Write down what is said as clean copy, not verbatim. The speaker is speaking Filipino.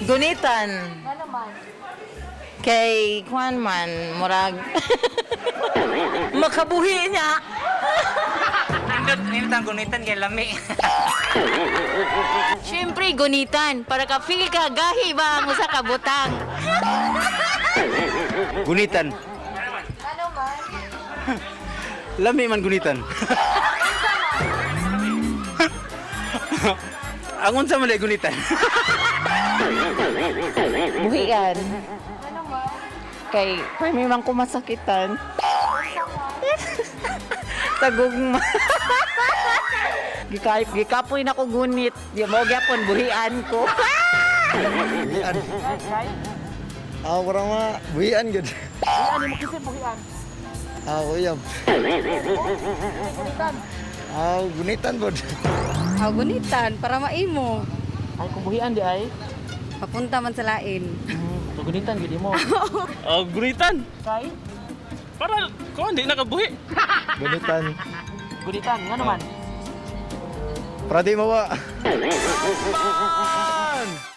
Gunitan. Ano man? Kay Juan man, murag. Makabuhi niya. Nindot ang gunitan kay lami. Siyempre, gunitan. Para ka feel ka, gahi ba ang usa ka butang? Gunitan. Ano man? Lami man gunitan. Angon sa mali gunitan. Buhian. Ano man? Kay, may mang kumasakitan. Tagugma. Gikapoy na ko gunit. Di mo gyapon buhian ko. Buhian. Parang mga buhian gud. Buhian mo kasi buhian. Uyab. Gunitan bod. Gunitan, para maimo. Ay kung buhian di ay. Papunta man sa lain. Gunitan gid mo. Gunitan. Kay Para ko hindi nakabuhi. Gunitan. gunitan ngano man. Para di mawa. Man!